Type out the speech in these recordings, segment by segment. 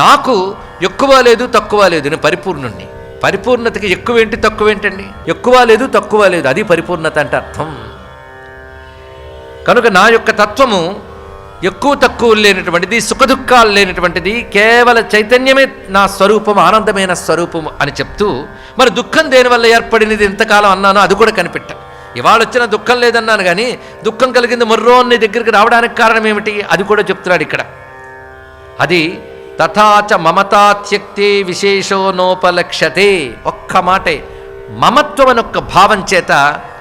నాకు ఎక్కువ లేదు తక్కువ లేదు, నేను పరిపూర్ణుణ్ణి. పరిపూర్ణతకి ఎక్కువేంటి తక్కువేంటండి? ఎక్కువ లేదు తక్కువ లేదు, అది పరిపూర్ణత అంటే అర్థం. కనుక నా యొక్క తత్వము ఎక్కువ తక్కువ లేనటువంటిది, సుఖదుఖాలు లేనటువంటిది, కేవల చైతన్యమే నా స్వరూపం, ఆనందమైన స్వరూపం అని చెప్తూ, మరి దుఃఖం దేనివల్ల ఏర్పడినది ఎంతకాలం అన్నానో అది కూడా కనిపెట్టా. ఇవాళ వచ్చిన దుఃఖం లేదన్నాను కానీ దుఃఖం కలిగింది మొర్రోన్ని దగ్గరికి రావడానికి కారణం ఏమిటి అది కూడా చెప్తున్నాడు ఇక్కడ. అది తథాచ మమతాత్యక్తే విశేషో నోపలక్ష్యతే. ఒక్క మాటే, మమత్వం అని ఒక్క భావం చేత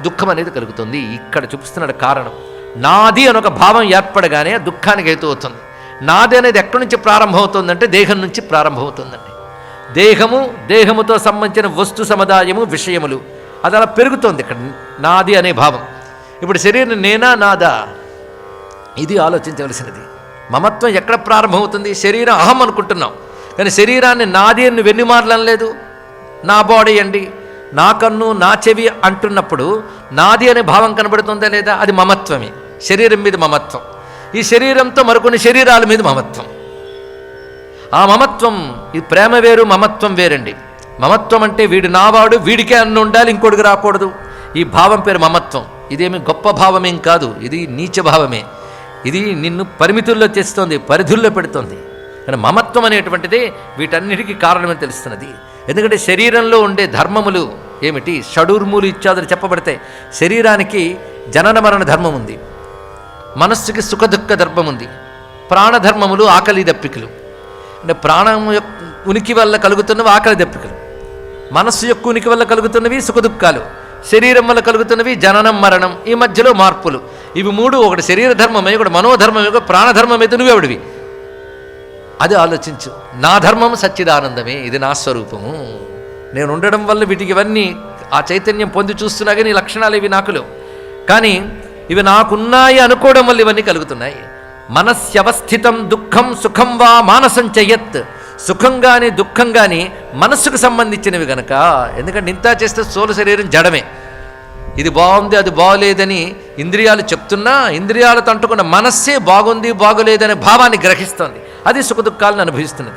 దుఃఖం అనేది కలుగుతుంది. ఇక్కడ చూపిస్తున్నాడు కారణం. నాది అని ఒక భావం ఏర్పడగానే దుఃఖానికి హేతు అవుతుంది. నాది అనేది ఎక్కడి నుంచి ప్రారంభమవుతుందంటే దేహం నుంచి ప్రారంభమవుతుందండి. దేహముతో సంబంధించిన వస్తు సముదాయము, విషయములు, అది అలా పెరుగుతుంది ఇక్కడ నాది అనే భావం. ఇప్పుడు శరీరం నేనా నాదా, ఇది ఆలోచించవలసినది. మమత్వం ఎక్కడ ప్రారంభమవుతుంది? శరీరం అహం అనుకుంటున్నాం, కానీ శరీరాన్ని నాది అని నువ్వెన్ని మార్లు అనలేదు. నా బాడీ అండి, నా కన్ను, నా చెవి అంటున్నప్పుడు నాది అనే భావం కనబడుతుందా లేదా? అది మమత్వమే, శరీరం మీద మమత్వం. ఈ శరీరంతో మరికొన్ని శరీరాల మీద మమత్వం. ఆ మమత్వం, ఈ ప్రేమ వేరు, మమత్వం వేరండి. మమత్వం అంటే వీడు నావాడు, వీడికే అన్ను ఉండాలి, ఇంకోటికి రాకూడదు. ఈ భావం పేరు మమత్వం. ఇదేమి గొప్ప భావమేం కాదు, ఇది నీచ భావమే. ఇది నిన్ను పరిమితుల్లో చేస్తుంది, పరిధుల్లో పెడుతుంది. కానీ మమత్వం అనేటువంటిదే వీటన్నిటికీ కారణమని తెలుస్తున్నది. ఎందుకంటే శరీరంలో ఉండే ధర్మములు ఏమిటి? షడూర్ములు ఇత్యాదులు చెప్పబడతాయి. శరీరానికి జనన మరణ ధర్మం ఉంది, మనస్సుకి సుఖదుఖ ధర్మం ఉంది, ప్రాణధర్మములు ఆకలి దప్పికలు. అంటే ప్రాణం యొక్క ఉనికి వల్ల కలుగుతున్నవి ఆకలి దప్పికలు, మనస్సు యొక్క ఉనికి వల్ల కలుగుతున్నవి సుఖదుఖాలు, శరీరం వల్ల కలుగుతున్నవి జననం మరణం, ఈ మధ్యలో మార్పులు. ఇవి మూడు, ఒకటి శరీర ధర్మమే, ఒకటి మనోధర్మమే, ఒక ప్రాణధర్మం అయితే నువ్వెవడివి అది ఆలోచించు. నా ధర్మం సచ్చిదానందమే, ఇది నా స్వరూపము. నేను ఉండడం వల్ల వీటికి ఇవన్నీ ఆ చైతన్యం పొంది చూస్తున్నా కానీ ఈ లక్షణాలు ఇవి నాకులు, కానీ ఇవి నాకున్నాయి అనుకోవడం వల్ల ఇవన్నీ కలుగుతున్నాయి. మనస్యవస్థితం దుఃఖం సుఖం వా మానసం చెయ్యత్. సుఖం కానీ దుఃఖం కానీ మనస్సుకు సంబంధించినవి గనక. ఎందుకంటే ఇంత చేస్తే స్థూల శరీరం జడమే, ఇది బాగుంది అది బాగోలేదని ఇంద్రియాలు చెప్తున్నా ఇంద్రియాలతో అంటుకున్న మనస్సే బాగుంది బాగోలేదనే భావాన్ని గ్రహిస్తోంది. అది సుఖదుఖాలను అనుభవిస్తున్నది.